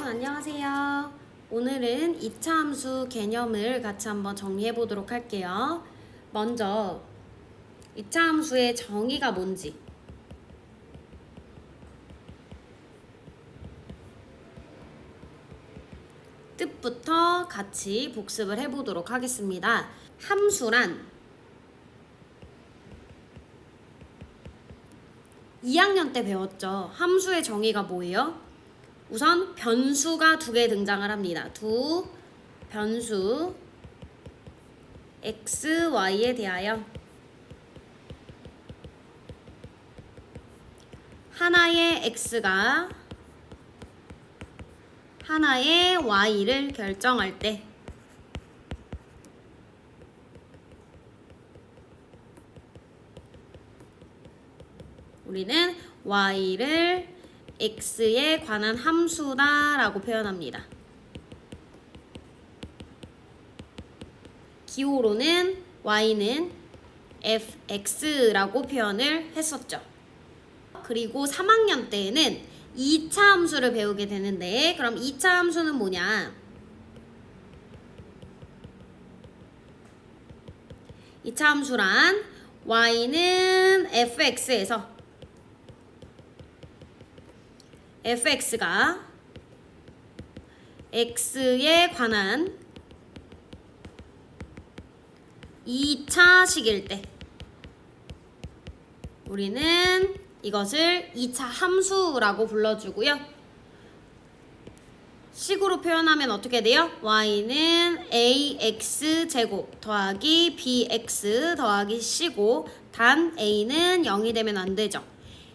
여러분 안녕하세요. 오늘은 2차 함수 개념을 같이 한번 정리해 보도록 할게요. 먼저 2차 함수의 정의가 뭔지 뜻부터 같이 복습을 해 보도록 하겠습니다. 함수란 2학년 때 배웠죠. 함수의 정의가 뭐예요? 우선 변수가 두 개 등장을 합니다. 두 변수 x, y에 대하여 하나의 x가 하나의 y를 결정할 때 우리는 y를 x에 관한 함수다 라고 표현합니다. 기호로는 y는 fx라고 표현을 했었죠. 그리고 3학년 때에는 2차 함수를 배우게 되는데, 그럼 2차 함수는 뭐냐? 2차 함수란 y는 fx에서 fx가 x에 관한 2차식일 때 우리는 이것을 2차 함수라고 불러주고요. 식으로 표현하면 어떻게 돼요? y는 ax제곱 더하기 bx 더하기 c고 단 a는 0이 되면 안 되죠.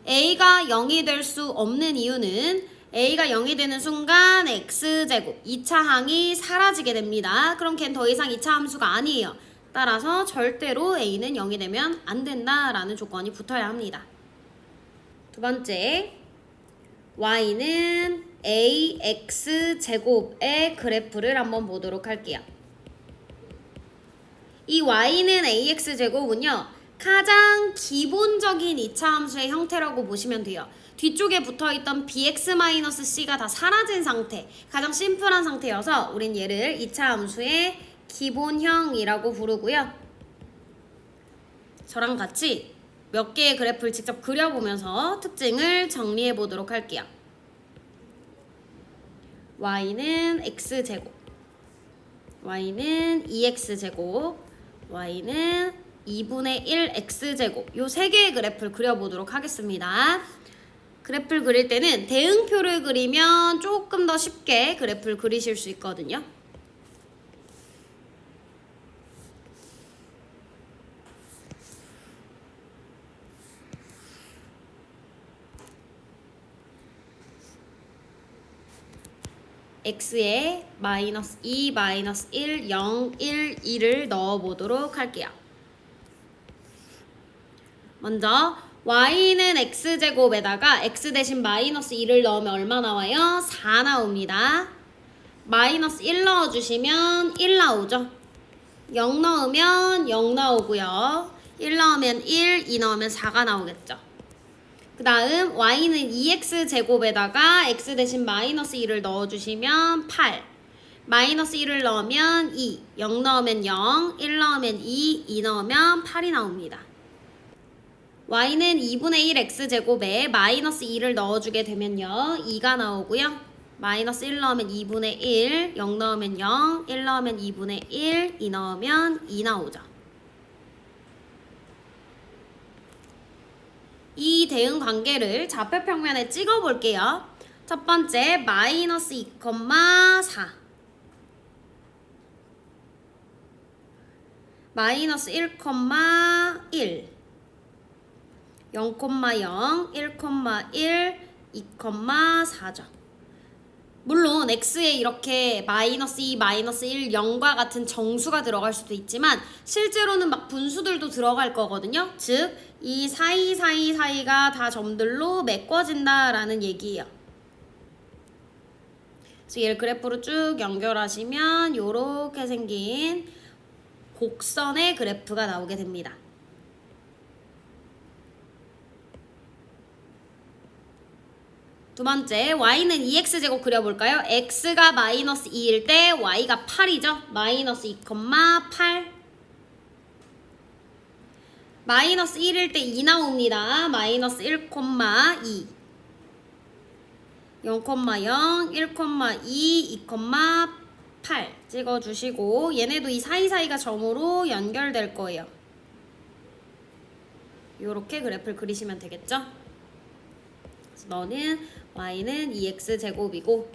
a가 0이 될 수 없는 이유는 a가 0이 되는 순간 x제곱 2차 항이 사라지게 됩니다. 그럼 걘 더 이상 2차 함수가 아니에요. 따라서 절대로 a는 0이 되면 안 된다라는 조건이 붙어야 합니다. 두 번째, y는 ax제곱의 그래프를 한번 보도록 할게요. 이 y는 ax제곱은요, 가장 기본적인 2차 함수의 형태라고 보시면 돼요. 뒤쪽에 붙어있던 bx-c가 다 사라진 상태, 가장 심플한 상태여서 우린 얘를 2차 함수의 기본형이라고 부르고요. 저랑 같이 몇 개의 그래프를 직접 그려보면서 특징을 정리해 보도록 할게요. y는 x제곱, y는 2x제곱, y는 2분의 1 x제곱, 요 세 개의 그래프를 그려보도록 하겠습니다. 그래프를 그릴 때는 대응표를 그리면 조금 더 쉽게 그래프를 그리실 수 있거든요. x에 마이너스 2, 마이너스 1, 0, 1, 2를 넣어보도록 할게요. 먼저 y는 x제곱에다가 x 대신 마이너스 2를 넣으면 얼마 나와요? 4 나옵니다. 마이너스 1 넣어주시면 1 나오죠. 0 넣으면 0 나오고요. 1 넣으면 1, 2 넣으면 4가 나오겠죠. 그 다음 y는 2x제곱에다가 x 대신 마이너스 2를 넣어주시면 8. 마이너스 1을 넣으면 2, 0 넣으면 0, 1 넣으면 2, 2 넣으면 8이 나옵니다. y는 2분의 1 x제곱에 마이너스 2를 넣어주게 되면요, 2가 나오고요. 마이너스 1 넣으면 2분의 1, 0 넣으면 0, 1 넣으면 2분의 1, 2 넣으면 2 나오죠. 이 대응 관계를 좌표평면에 찍어 볼게요. 첫 번째, 마이너스 2,4, 마이너스 1,1, 0,0, 1,1, 2,4죠. 물론 x에 이렇게 마이너스 2, 마이너스 1, 0과 같은 정수가 들어갈 수도 있지만 실제로는 막 분수들도 들어갈 거거든요. 즉, 이 사이가 다 점들로 메꿔진다라는 얘기예요. 그래서 얘를 그래프로 쭉 연결하시면 이렇게 생긴 곡선의 그래프가 나오게 됩니다. 두 번째, y는 2x제곱 그려볼까요? x가 마이너스 2일 때 y가 8이죠? 마이너스 2,8. 마이너스 1일 때 2 나옵니다. 마이너스 1,2. 0,0, 1,2, 2,8 찍어주시고 얘네도 이 사이사이가 점으로 연결될 거예요. 이렇게 그래프를 그리시면 되겠죠? 그래서 너는 y는 2x제곱이고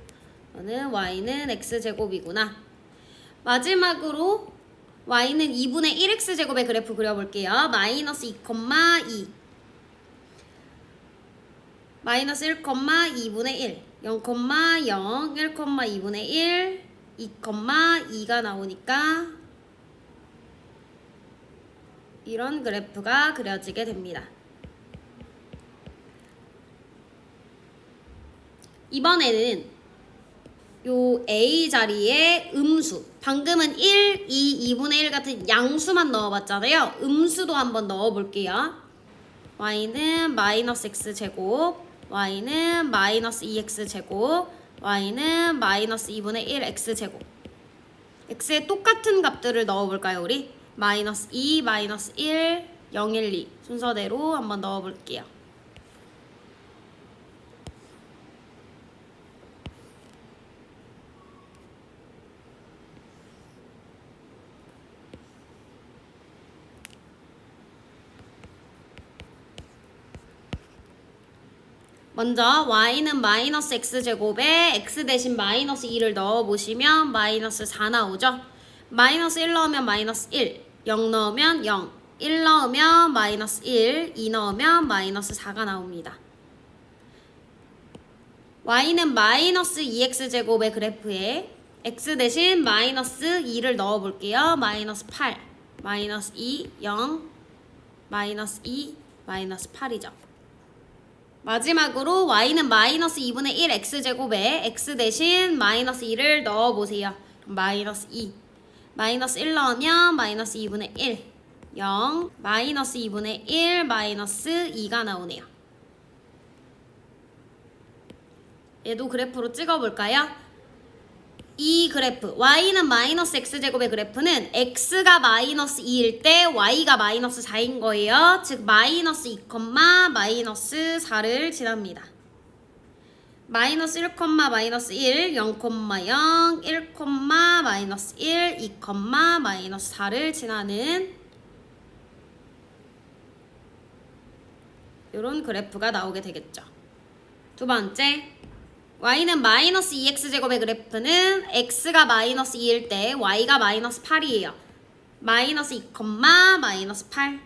너는 y는 x제곱이구나. 마지막으로 y는 2분의 1x제곱의 그래프 그려볼게요. 마이너스 2,2 마이너스 1,2분의 1 0,0 1,2분의 1 2,2가 나오니까 이런 그래프가 그려지게 됩니다. 이번에는 요 A 자리에 음수, 방금은 1, 2, 2분의 1 같은 양수만 넣어봤잖아요. 음수도 한번 넣어볼게요. y는 마이너스 x제곱, y는 마이너스 2x제곱, y는 마이너스 2분의 1 x제곱. x에 똑같은 값들을 넣어볼까요 우리? 마이너스 2, 마이너스 1, 0, 1, 2 순서대로 한번 넣어볼게요. 먼저 y는 마이너스 x제곱에 x 대신 마이너스 2를 넣어보시면 마이너스 4 나오죠. 마이너스 1 넣으면 마이너스 1, 0 넣으면 0, 1 넣으면 마이너스 1, 2 넣으면 마이너스 4가 나옵니다. y는 마이너스 2x제곱의 그래프에 x 대신 마이너스 2를 넣어볼게요. 마이너스 8, 마이너스 2, 0, 마이너스 2, 마이너스 8이죠. 마지막으로 y는 마이너스 2분의 1 x제곱에 x 대신 마이너스 2를 넣어보세요. 마이너스 2 마이너스 1 넣으면 마이너스 2분의 1 0 마이너스 2분의 1 마이너스 2가 나오네요. 얘도 그래프로 찍어볼까요? 이 그래프 y는 마이너스 x제곱의 그래프는 x가 마이너스 2일 때 y가 마이너스 4인 거예요. 즉 마이너스 2, 마이너스 4를 지납니다. 마이너스 1, 마이너스 1, 0, 0, 1, 마이너스 1, 2, 마이너스 4를 지나는 이런 그래프가 나오게 되겠죠. 두 번째, y는 마이너스 2x제곱의 그래프는 x가 마이너스 2일 때 y가 마이너스 8이에요. 마이너스 2, 마이너스 8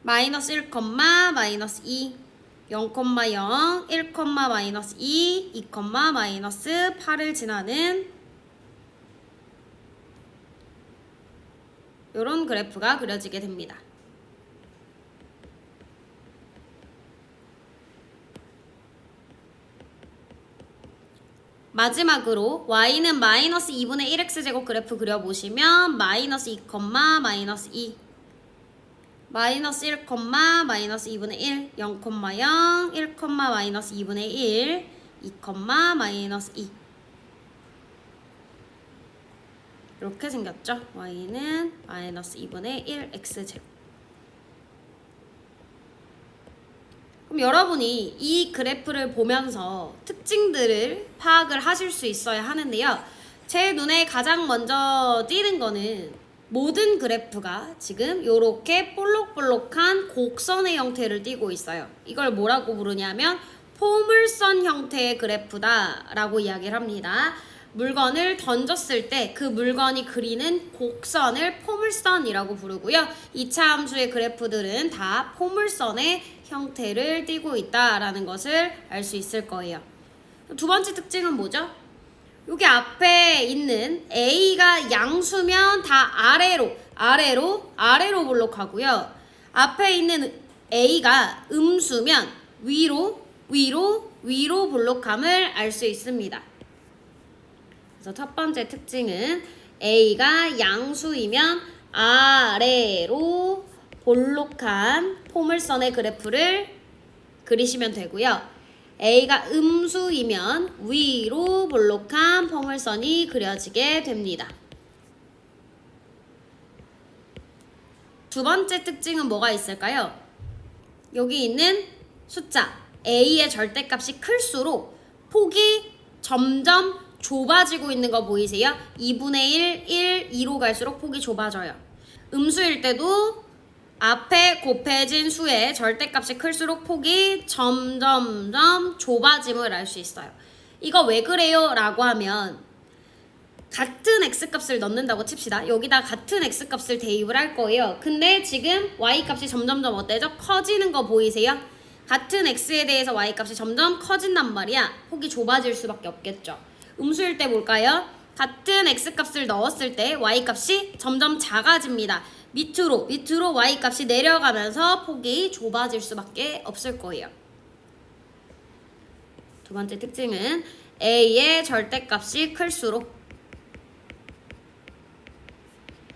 마이너스 1, 마이너스 2 0, 0, 1, 마이너스 2, 2, 마이너스 8을 지나는 이런 그래프가 그려지게 됩니다. 마지막으로 y는 마이너스 2분의 1x제곱 그래프 그려보시면 마이너스 2, 마이너스 2 마이너스 1, 마이너스 2분의 1 0, 0, 1, 마이너스 2분의 1 2, 마이너스 2 이렇게 생겼죠? y는 마이너스 2분의 1 x제곱. 그럼 여러분이 이 그래프를 보면서 특징들을 파악을 하실 수 있어야 하는데요. 제 눈에 가장 먼저 띄는 거는 모든 그래프가 지금 이렇게 볼록볼록한 곡선의 형태를 띠고 있어요. 이걸 뭐라고 부르냐면 포물선 형태의 그래프다 라고 이야기를 합니다. 물건을 던졌을 때 그 물건이 그리는 곡선을 포물선이라고 부르고요. 2차 함수의 그래프들은 다 포물선의 형태를 띠고 있다라는 것을 알 수 있을 거예요. 두 번째 특징은 뭐죠? 여기 앞에 있는 A가 양수면 다 아래로 볼록하고요. 앞에 있는 A가 음수면 위로 볼록함을 알 수 있습니다. 그래서 첫 번째 특징은 A가 양수이면 아래로 볼록한 포물선의 그래프를 그리시면 되고요. A가 음수이면 위로 볼록한 포물선이 그려지게 됩니다. 두 번째 특징은 뭐가 있을까요? 여기 있는 숫자 A의 절대값이 클수록 폭이 점점 좁아지고 있는 거 보이세요? 2분의 1, 1, 2로 갈수록 폭이 좁아져요. 음수일 때도 앞에 곱해진 수의 절대값이 클수록 폭이 점점점 좁아짐을 알 수 있어요. 이거 왜 그래요? 라고 하면 같은 x값을 넣는다고 칩시다. 여기다 같은 x값을 대입을 할 거예요. 근데 지금 y값이 점점점 어때죠? 커지는 거 보이세요? 같은 x에 대해서 y값이 점점 커진단 말이야. 폭이 좁아질 수밖에 없겠죠. 음수일 때 볼까요? 같은 x값을 넣었을 때 y값이 점점 작아집니다. 밑으로 y값이 내려가면서 폭이 좁아질 수밖에 없을 거예요. 두 번째 특징은 a의 절대값이 클수록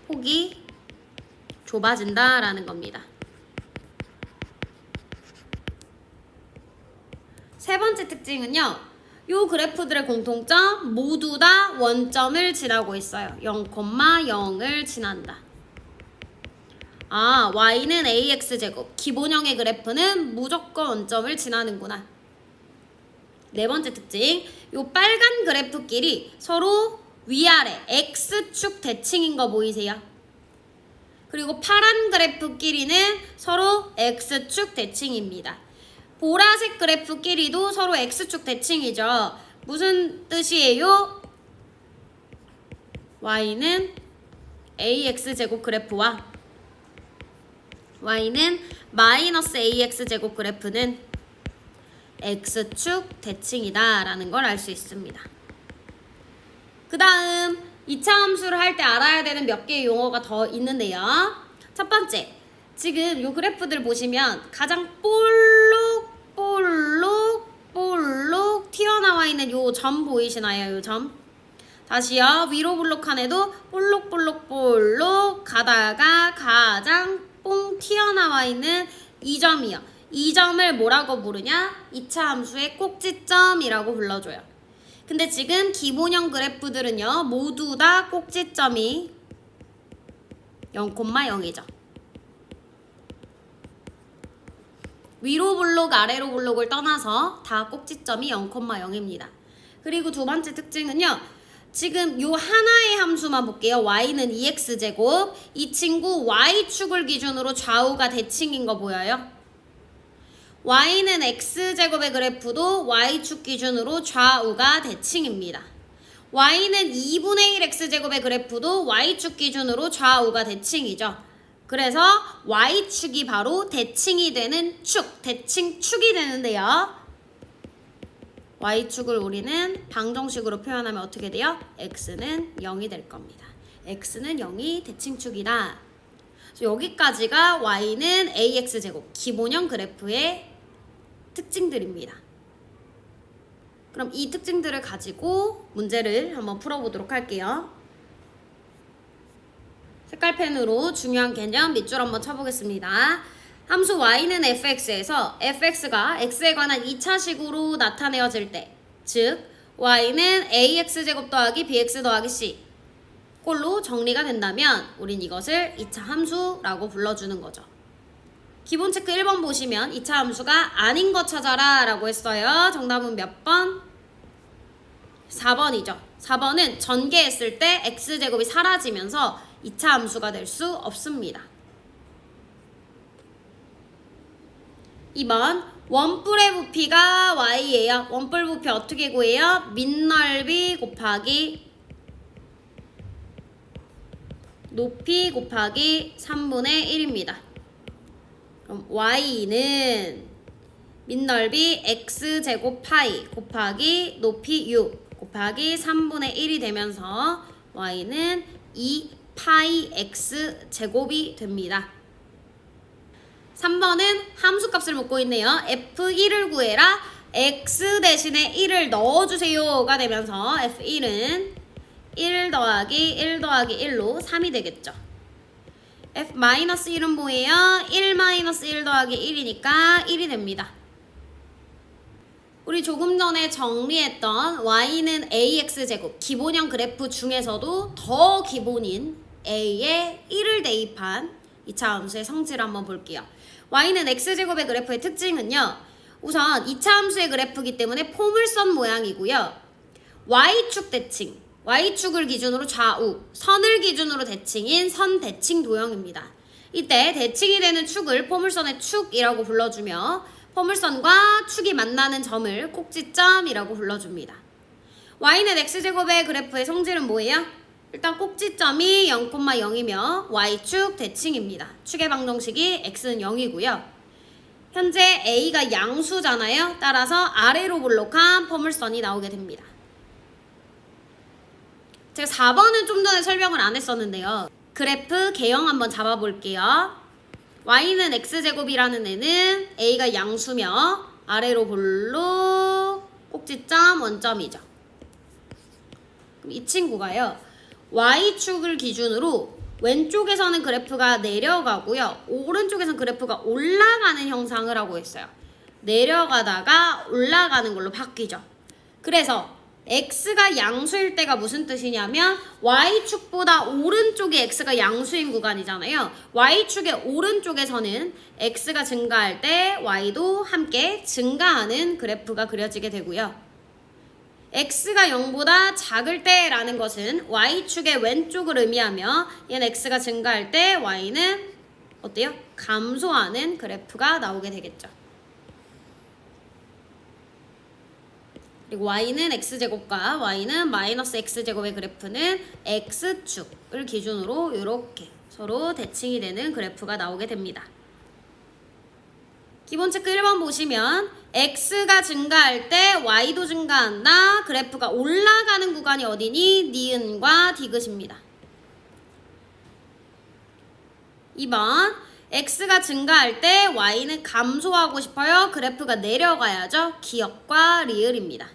폭이 좁아진다라는 겁니다. 세 번째 특징은요. 요 그래프들의 공통점 모두 다 원점을 지나고 있어요. 0,0을 지난다. 아, y는 ax제곱. 기본형의 그래프는 무조건 원점을 지나는구나. 네 번째 특징. 요 빨간 그래프끼리 서로 위아래 x축 대칭인 거 보이세요? 그리고 파란 그래프끼리는 서로 x축 대칭입니다. 보라색 그래프끼리도 서로 x축 대칭이죠. 무슨 뜻이에요? y는 ax제곱 그래프와 y는 마이너스 ax제곱 그래프는 x축 대칭이다 라는 걸 알 수 있습니다. 그 다음 2차 함수를 할 때 알아야 되는 몇 개의 용어가 더 있는데요. 첫 번째, 지금 요 그래프들 보시면 가장 볼록 튀어나와 있는 요 점 보이시나요? 요 점. 다시요. 위로 볼록한에도 볼록 가다가 가장 뽕 튀어나와 있는 이 점이요. 이 점을 뭐라고 부르냐? 2차 함수의 꼭지점이라고 불러줘요. 근데 지금 기본형 그래프들은요. 모두 다 꼭지점이 0,0이죠. 위로 볼록 아래로 볼록을 떠나서 다 꼭지점이 0,0입니다. 그리고 두 번째 특징은요. 지금 요 하나의 함수만 볼게요. y는 2x제곱. 이 친구 y축을 기준으로 좌우가 대칭인 거 보여요? y는 x제곱의 그래프도 y축 기준으로 좌우가 대칭입니다. y는 2분의 1 x제곱의 그래프도 y축 기준으로 좌우가 대칭이죠. 그래서 y축이 바로 대칭이 되는 축, 대칭축이 되는데요. y축을 우리는 방정식으로 표현하면 어떻게 돼요? x는 0이 될 겁니다. x는 0이 대칭축이다. 여기까지가 y는 ax제곱, 기본형 그래프의 특징들입니다. 그럼 이 특징들을 가지고 문제를 한번 풀어보도록 할게요. 색깔펜으로 중요한 개념 밑줄 한번 쳐보겠습니다. 함수 y는 fx에서 fx가 x에 관한 2차식으로 나타내어질 때, 즉 y는 ax제곱 더하기 bx 더하기 c 꼴로 정리가 된다면 우린 이것을 2차 함수라고 불러주는 거죠. 기본 체크 1번 보시면 2차 함수가 아닌 거 찾아라 라고 했어요. 정답은 몇 번? 4번이죠. 4번은 전개했을 때 x제곱이 사라지면서 2차 함수가 될 수 없습니다. 2번 원뿔의 부피가 y예요. 원뿔 부피 어떻게 구해요? 밑넓이 곱하기 높이 곱하기 3분의 1입니다. 그럼 y는 밑넓이 x제곱 파이 곱하기 높이 6 곱하기 3분의 1이 되면서 y는 2 파이 x 제곱이 됩니다. 3번은 함수값을 묻고 있네요. f1을 구해라. x 대신에 1을 넣어주세요가 되면서 f1은 1 더하기 1 더하기 1로 3이 되겠죠. f-1은 뭐예요? 1 마이너스 1 더하기 1이니까 1이 됩니다. 우리 조금 전에 정리했던 y는 ax제곱 기본형 그래프 중에서도 더 기본인 a에 1을 대입한 2차 함수의 성질을 한번 볼게요. y는 x제곱의 그래프의 특징은요. 우선 2차 함수의 그래프이기 때문에 포물선 모양이고요. y축 대칭, y축을 기준으로 좌우, 선을 기준으로 대칭인 선대칭 도형입니다. 이때 대칭이 되는 축을 포물선의 축이라고 불러주며 포물선과 축이 만나는 점을 꼭지점이라고 불러줍니다. y는 x제곱의 그래프의 성질은 뭐예요? 일단 꼭지점이 0,0이며 y축 대칭입니다. 축의 방정식이 x는 0이고요. 현재 a가 양수잖아요. 따라서 아래로 볼록한 포물선이 나오게 됩니다. 제가 4번은 좀 전에 설명을 안 했었는데요. 그래프 개형 한번 잡아볼게요. y는 x제곱이라는 애는 a가 양수며 아래로 볼록 꼭지점 원점이죠. 그럼 이 친구가요. y축을 기준으로 왼쪽에서는 그래프가 내려가고요. 오른쪽에서는 그래프가 올라가는 형상을 하고 있어요. 내려가다가 올라가는 걸로 바뀌죠. 그래서 x가 양수일 때가 무슨 뜻이냐면 y축보다 오른쪽이 x가 양수인 구간이잖아요. y축의 오른쪽에서는 x가 증가할 때 y도 함께 증가하는 그래프가 그려지게 되고요. x가 0보다 작을 때라는 것은 y축의 왼쪽을 의미하며 얘는 x가 증가할 때 y는 어때요? 감소하는 그래프가 나오게 되겠죠. 그리고 y는 x제곱과 y는 마이너스 x제곱의 그래프는 x축을 기준으로 이렇게 서로 대칭이 되는 그래프가 나오게 됩니다. 기본 체크 1번 보시면 x가 증가할 때 y도 증가한다. 그래프가 올라가는 구간이 어디니? 니은과 디귿입니다. 2번 x가 증가할 때 y는 감소하고 싶어요. 그래프가 내려가야죠. 기역과 리을입니다.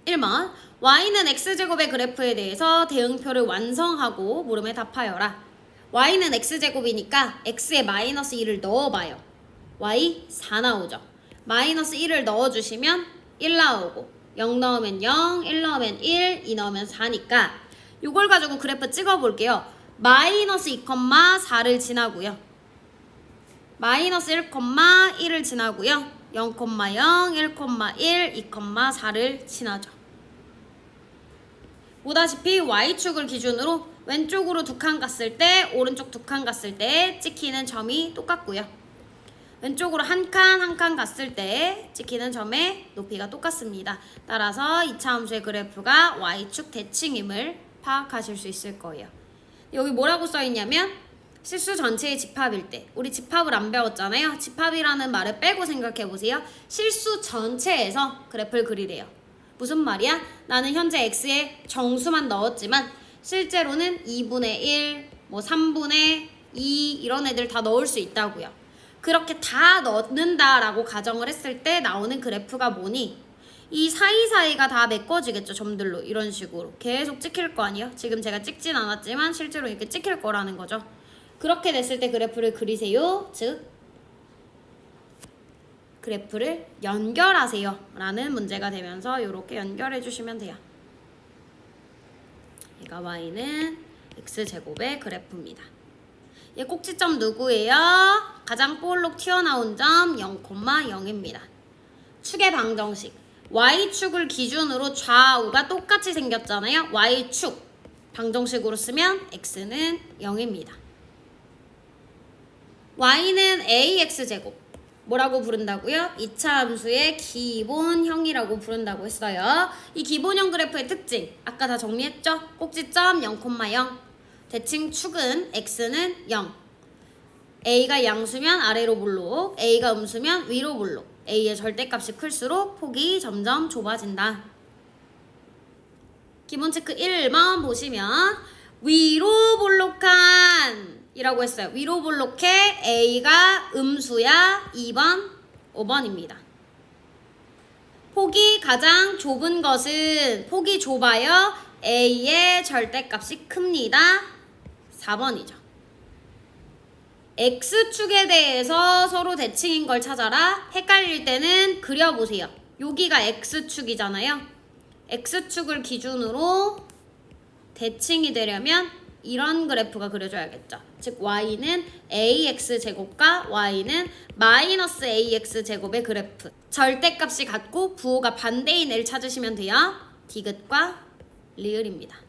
1번 y는 x제곱의 그래프에 대해서 대응표를 완성하고 물음에 답하여라. y는 x제곱이니까 x에 마이너스 1을 넣어봐요. y 4 나오죠. 마이너스 1을 넣어주시면 1 나오고 0 넣으면 0, 1 넣으면 1, 2 넣으면 4니까 이걸 가지고 그래프 찍어볼게요. 마이너스 2,4를 지나고요. 마이너스 1,1을 지나고요. 0,0, 1,1, 2,4를 지나죠. 보다시피 y축을 기준으로 왼쪽으로 2칸 갔을 때 오른쪽 2칸 갔을 때 찍히는 점이 똑같고요. 왼쪽으로 한 칸 갔을 때 찍히는 점의 높이가 똑같습니다. 따라서 2차 함수의 그래프가 y축 대칭임을 파악하실 수 있을 거예요. 여기 뭐라고 써있냐면 실수 전체의 집합일 때 우리 집합을 안 배웠잖아요. 집합이라는 말을 빼고 생각해보세요. 실수 전체에서 그래프를 그리래요. 무슨 말이야? 나는 현재 x에 정수만 넣었지만 실제로는 2분의 1, 뭐 3분의 2 이런 애들 다 넣을 수 있다고요. 그렇게 다 넣는다라고 가정을 했을 때 나오는 그래프가 뭐니? 이 사이사이가 다 메꿔지겠죠. 점들로 이런 식으로 계속 찍힐 거 아니에요? 지금 제가 찍진 않았지만 실제로 이렇게 찍힐 거라는 거죠. 그렇게 됐을 때 그래프를 그리세요. 즉 그래프를 연결하세요 라는 문제가 되면서 이렇게 연결해 주시면 돼요. 얘가 y는 x제곱의 그래프입니다. 얘 꼭지점 누구예요? 가장 볼록 튀어나온 점 0,0입니다. 축의 방정식 y축을 기준으로 좌우가 똑같이 생겼잖아요. y축 방정식으로 쓰면 x는 0입니다. y는 ax제곱 뭐라고 부른다고요? 2차 함수의 기본형이라고 부른다고 했어요. 이 기본형 그래프의 특징 아까 다 정리했죠? 꼭지점 0,0 대칭 축은 x는 0 a가 양수면 아래로 볼록 a가 음수면 위로 볼록 a의 절대값이 클수록 폭이 점점 좁아진다. 기본 체크 1번 보시면 위로 볼록한 이라고 했어요. 위로 볼록해 A가 음수야 2번, 5번입니다. 폭이 가장 좁은 것은 폭이 좁아요. A의 절대값이 큽니다. 4번이죠. X축에 대해서 서로 대칭인 걸 찾아라. 헷갈릴 때는 그려보세요. 여기가 X축이잖아요. X축을 기준으로 대칭이 되려면 이런 그래프가 그려져야겠죠. 즉 y는 ax제곱과 y는 마이너스 ax제곱의 그래프. 절대값이 같고 부호가 반대인 L 찾으시면 돼요. 디귿과 리을입니다.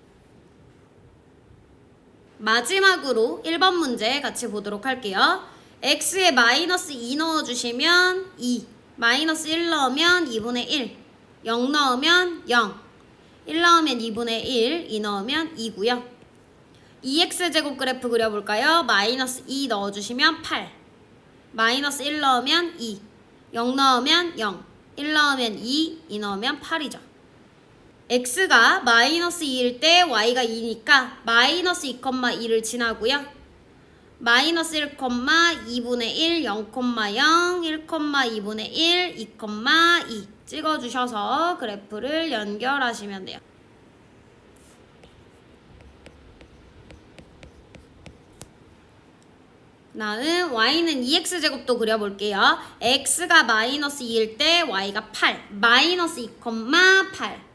마지막으로 1번 문제 같이 보도록 할게요. x에 마이너스 2 넣어주시면 2, 마이너스 1 넣으면 2분의 1, 0 넣으면 0, 1 넣으면 2분의 1, 2 넣으면 2고요. 2x제곱 그래프 그려볼까요? 마이너스 2 넣어주시면 8, 마이너스 1 넣으면 2, 0 넣으면 0, 1 넣으면 2, 2 넣으면 8이죠. x가 마이너스 2일 때 y가 2니까 마이너스 2,2를 지나고요. 마이너스 1,2분의 1, 0,0, 1,2분의 1, 2,2 찍어주셔서 그래프를 연결하시면 돼요. 다음 y는 2x제곱도 그려볼게요. x가 마이너스 2일 때 y가 8, 마이너스 2,8,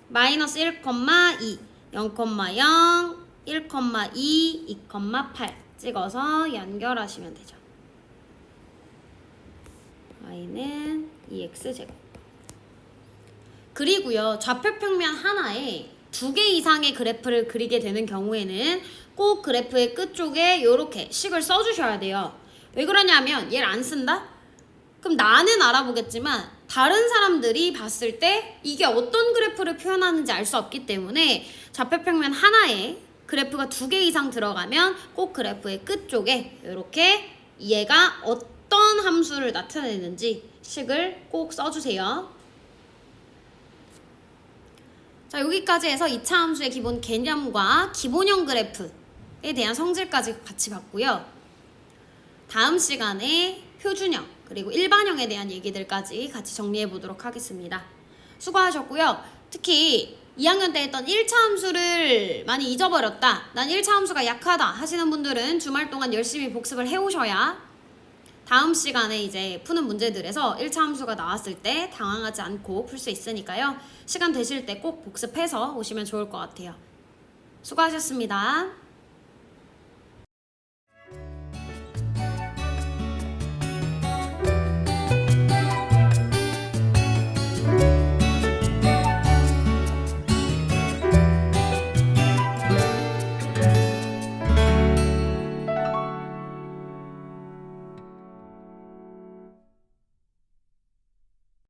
마이너스 1,2, 0,0, 1,2, 2,8 찍어서 연결하시면 되죠. y는 2x제곱. 그리고요, 좌표평면 하나에 2개 이상의 그래프를 그리게 되는 경우에는 꼭 그래프의 끝쪽에 이렇게 식을 써주셔야 돼요. 왜 그러냐면 얘를 안 쓴다? 그럼 나는 알아보겠지만 다른 사람들이 봤을 때 이게 어떤 그래프를 표현하는지 알 수 없기 때문에 좌표평면 하나에 그래프가 2개 이상 들어가면 꼭 그래프의 끝쪽에 이렇게 얘가 어떤 함수를 나타내는지 식을 꼭 써주세요. 자, 여기까지 해서 2차 함수의 기본 개념과 기본형 그래프에 대한 성질까지 같이 봤고요. 다음 시간에 표준형 그리고 일반형에 대한 얘기들까지 같이 정리해 보도록 하겠습니다. 수고하셨고요. 특히 2학년 때 했던 1차 함수를 많이 잊어버렸다, 난 1차 함수가 약하다 하시는 분들은 주말 동안 열심히 복습을 해오셔야 다음 시간에 이제 푸는 문제들에서 1차 함수가 나왔을 때 당황하지 않고 풀 수 있으니까요. 시간 되실 때 꼭 복습해서 오시면 좋을 것 같아요. 수고하셨습니다.